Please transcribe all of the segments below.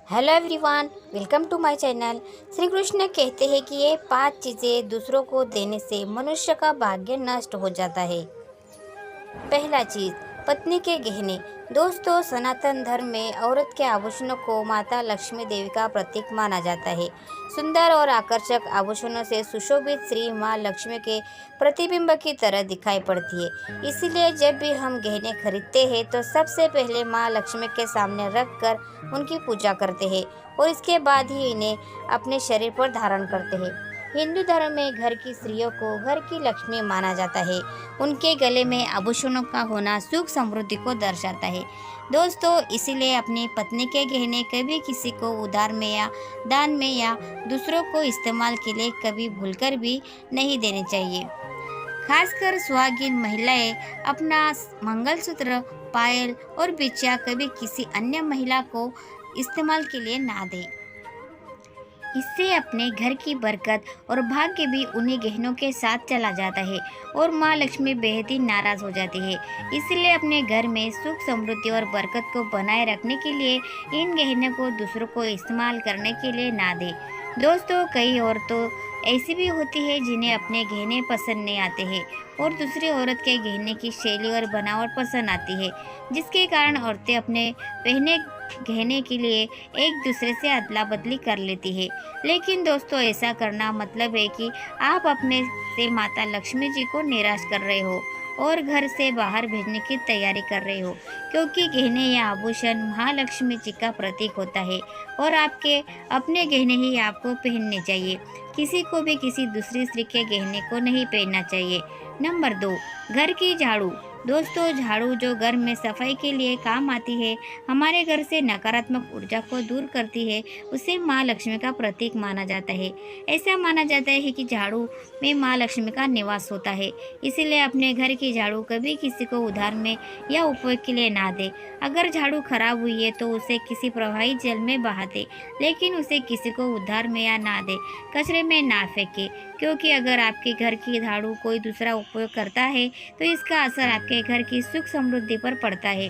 Hello everyone, welcome to my channel. Shri Krishna कहते हैं कि ये 5 चीज़ें दूसरों को देने से मनुष्य का भाग्य नष्ट हो जाता है। पहला चीज, पत्नी के गहने। दोस्तों, सनातन धर्म में औरत के आभूषणों को माता लक्ष्मी देवी का प्रतीक माना जाता है। सुंदर और आकर्षक आभूषणों से सुशोभित स्त्री माँ लक्ष्मी के प्रतिबिंब की तरह दिखाई पड़ती है। इसीलिए जब भी हम गहने खरीदते हैं तो सबसे पहले माँ लक्ष्मी के सामने रख कर उनकी पूजा करते हैं और इसके बाद ही इन्हें अपने शरीर पर धारण करते हैं। हिंदू धर्म में घर की स्त्रियों को घर की लक्ष्मी माना जाता है। उनके गले में आभूषणों का होना सुख समृद्धि को दर्शाता है। दोस्तों, इसीलिए अपनी पत्नी के गहने कभी किसी को उधार में या दान में या दूसरों को इस्तेमाल के लिए कभी भूलकर भी नहीं देने चाहिए। खासकर सुहागिन महिलाएं अपना मंगलसूत्र, पायल और बिछिया कभी किसी अन्य महिला को इस्तेमाल के लिए ना दें। इससे अपने घर की बरकत और भाग्य भी उन्हीं गहनों के साथ चला जाता है और माँ लक्ष्मी बेहद ही नाराज हो जाती है। इसलिए अपने घर में सुख समृद्धि और बरकत को बनाए रखने के लिए इन गहनों को दूसरों को इस्तेमाल करने के लिए ना दें। दोस्तों, कई औरतों ऐसी भी होती है जिन्हें अपने गहने पसंद नहीं आते हैं और दूसरी औरत के गहने की शैली और बनावट पसंद आती है, जिसके कारण औरतें अपने पहने गहने के लिए एक दूसरे से अदला बदली कर लेती है। लेकिन दोस्तों, ऐसा करना मतलब है कि आप अपने से माता लक्ष्मी जी को निराश कर रहे हो और घर से बाहर भेजने की तैयारी कर रहे हो, क्योंकि गहने या आभूषण महालक्ष्मी जी का प्रतीक होता है और आपके अपने गहने ही आपको पहनने चाहिए। किसी को भी किसी दूसरी स्त्री के गहने को नहीं पहनना चाहिए। नंबर 2, घर की झाड़ू। दोस्तों, झाड़ू जो घर में सफाई के लिए काम आती है, हमारे घर से नकारात्मक ऊर्जा को दूर करती है, उसे माँ लक्ष्मी का प्रतीक माना जाता है। ऐसा माना जाता है कि झाड़ू में माँ लक्ष्मी का निवास होता है। इसीलिए अपने घर की झाड़ू कभी किसी को उधार में या उपयोग के लिए ना दे। अगर झाड़ू खराब हुई है तो उसे किसी प्रवाहित जल में बहा दे, लेकिन उसे किसी को उधार में या ना दे, कचरे में ना फेंके, क्योंकि अगर आपके घर की झाड़ू कोई दूसरा उपयोग करता है तो इसका असर आपके घर की सुख समृद्धि पर पड़ता है।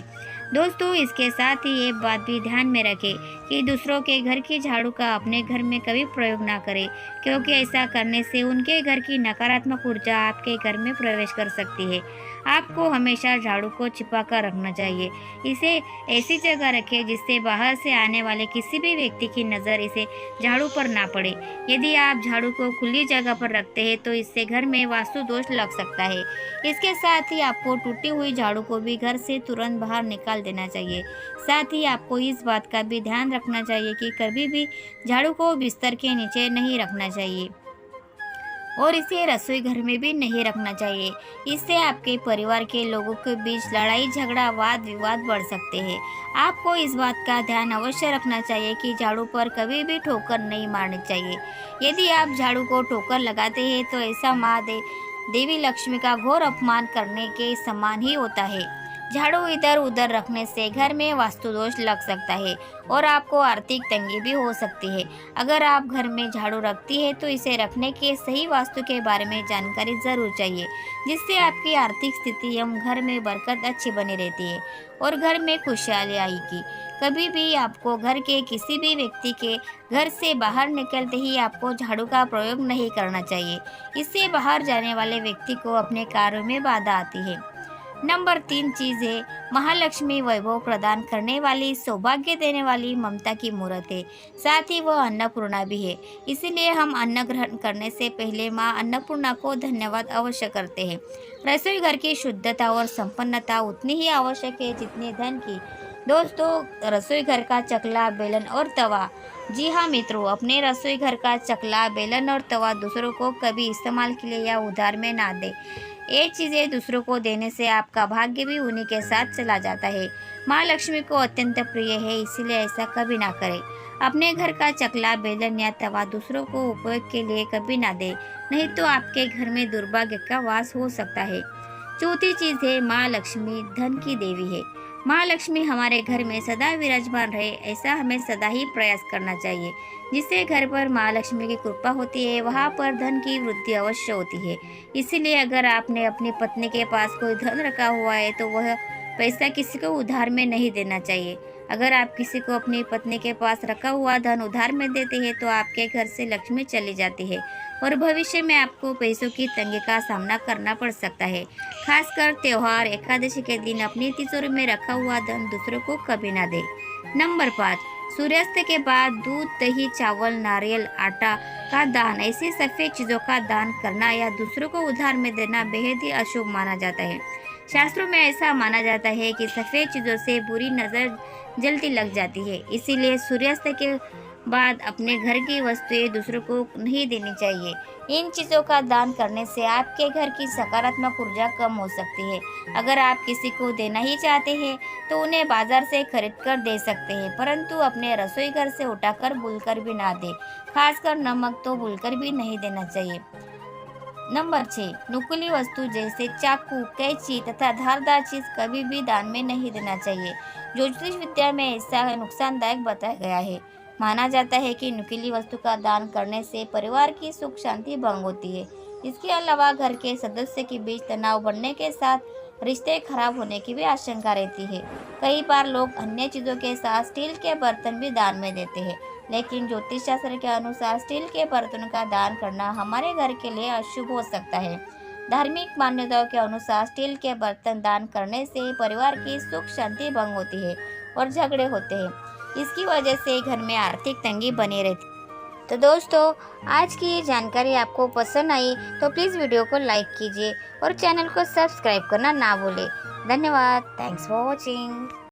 दोस्तों, इसके साथ ही ये बात भी ध्यान में रखें कि दूसरों के घर की झाड़ू का अपने घर में कभी प्रयोग ना करें, क्योंकि ऐसा करने से उनके घर की नकारात्मक ऊर्जा आपके घर में प्रवेश कर सकती है। आपको हमेशा झाड़ू को छिपा कर रखना चाहिए। इसे ऐसी जगह रखें जिससे बाहर से आने वाले किसी भी व्यक्ति की नज़र इसे झाड़ू पर ना पड़े। यदि आप झाड़ू को खुली जगह पर रखते हैं तो इससे घर में वास्तु दोष लग सकता है। इसके साथ ही आपको टूटी हुई झाड़ू को भी घर से तुरंत बाहर निकाल देना चाहिए। साथ ही आपको इस बात का भी ध्यान रखना चाहिए कि कभी भी झाड़ू को बिस्तर के नीचे नहीं रखना चाहिए और इसे रसोई घर में भी नहीं रखना चाहिए। इससे आपके परिवार के लोगों के बीच लड़ाई झगड़ा वाद विवाद बढ़ सकते हैं। आपको इस बात का ध्यान अवश्य रखना चाहिए कि झाड़ू पर कभी भी ठोकर नहीं मारनी चाहिए। यदि आप झाड़ू को ठोकर लगाते हैं तो ऐसा माँ देवी लक्ष्मी का घोर अपमान करने के समान ही होता है। झाड़ू इधर उधर रखने से घर में वास्तु दोष लग सकता है और आपको आर्थिक तंगी भी हो सकती है। अगर आप घर में झाड़ू रखती है तो इसे रखने के सही वास्तु के बारे में जानकारी जरूर चाहिए, जिससे आपकी आर्थिक स्थिति एवं घर में बरकत अच्छी बनी रहती है और घर में खुशहाली आएगी। कभी भी आपको घर के किसी भी व्यक्ति के घर से बाहर निकलते ही आपको झाड़ू का प्रयोग नहीं करना चाहिए। इससे बाहर जाने वाले व्यक्ति को अपने कार्यों में बाधा आती है। नंबर 3 चीज़ है महालक्ष्मी वैभव प्रदान करने वाली, सौभाग्य देने वाली, ममता की मूर्त है। साथ ही वह अन्नपूर्णा भी है। इसीलिए हम अन्न ग्रहण करने से पहले माँ अन्नपूर्णा को धन्यवाद अवश्य करते हैं। रसोई घर की शुद्धता और संपन्नता उतनी ही आवश्यक है जितनी धन की। दोस्तों, रसोई घर का चकला, बेलन और तवा। जी हाँ मित्रों, अपने रसोई घर का चकला, बेलन और तवा दूसरों को कभी इस्तेमाल के लिए या उधार में ना दें। ये चीज़ें दूसरों को देने से आपका भाग्य भी उन्हीं के साथ चला जाता है। माँ लक्ष्मी को अत्यंत प्रिय है, इसीलिए ऐसा कभी ना करें। अपने घर का चकला, बेलन या तवा दूसरों को उपयोग के लिए कभी ना दें, नहीं तो आपके घर में दुर्भाग्य का वास हो सकता है। चौथी चीज़ है माँ लक्ष्मी धन की देवी है। माँ लक्ष्मी हमारे घर में सदा विराजमान रहे, ऐसा हमें सदा ही प्रयास करना चाहिए। जिससे घर पर माँ लक्ष्मी की कृपा होती है, वहाँ पर धन की वृद्धि अवश्य होती है। इसीलिए अगर आपने अपनी पत्नी के पास कोई धन रखा हुआ है तो वह पैसा किसी को उधार में नहीं देना चाहिए। अगर आप किसी को अपनी पत्नी के पास रखा हुआ धन उधार में देते हैं तो आपके घर से लक्ष्मी चली जाती है और भविष्य में आपको पैसों की तंगी का सामना करना पड़ सकता है। खासकर त्योहार एकादशी के दिन अपनी तिजोरी में रखा हुआ धन दूसरों को कभी ना दे। नंबर 5, सूर्यास्त के बाद दूध, दही, चावल, नारियल, आटा का दान। ऐसी सफ़ेद चीज़ों का दान करना या दूसरों को उधार में देना बेहद ही अशुभ माना जाता है। शास्त्रों में ऐसा माना जाता है कि सफ़ेद चीज़ों से बुरी नज़र जल्दी लग जाती है, इसीलिए सूर्यास्त के बाद अपने घर की वस्तुएं दूसरों को नहीं देनी चाहिए। इन चीज़ों का दान करने से आपके घर की सकारात्मक ऊर्जा कम हो सकती है। अगर आप किसी को देना ही चाहते हैं तो उन्हें बाजार से खरीद कर दे सकते हैं, परंतु अपने रसोई घर से उठाकर भूलकर भी ना दें। खासकर नमक तो भूलकर भी नहीं देना चाहिए। नंबर 6, नुकीली वस्तु जैसे चाकू, कैंची तथा धारदार चीज कभी भी दान में नहीं देना चाहिए। ज्योतिष विद्या में ऐसा नुकसानदायक बताया गया है। माना जाता है कि नुकीली वस्तु का दान करने से परिवार की सुख शांति भंग होती है। इसके अलावा घर के सदस्य के बीच तनाव बढ़ने के साथ रिश्ते खराब होने की भी आशंका रहती है। कई बार लोग अन्य चीज़ों के साथ स्टील के बर्तन भी दान में देते हैं, लेकिन ज्योतिष शास्त्र के अनुसार स्टील के बर्तनों का दान करना हमारे घर के लिए अशुभ हो सकता है। धार्मिक मान्यताओं के अनुसार स्टील के बर्तन दान करने से परिवार की सुख शांति भंग होती है और झगड़े होते हैं। इसकी वजह से घर में आर्थिक तंगी बनी रहती है। तो दोस्तों, आज की ये जानकारी आपको पसंद आई तो प्लीज़ वीडियो को लाइक कीजिए और चैनल को सब्सक्राइब करना ना भूलें। धन्यवाद। Thanks for watching.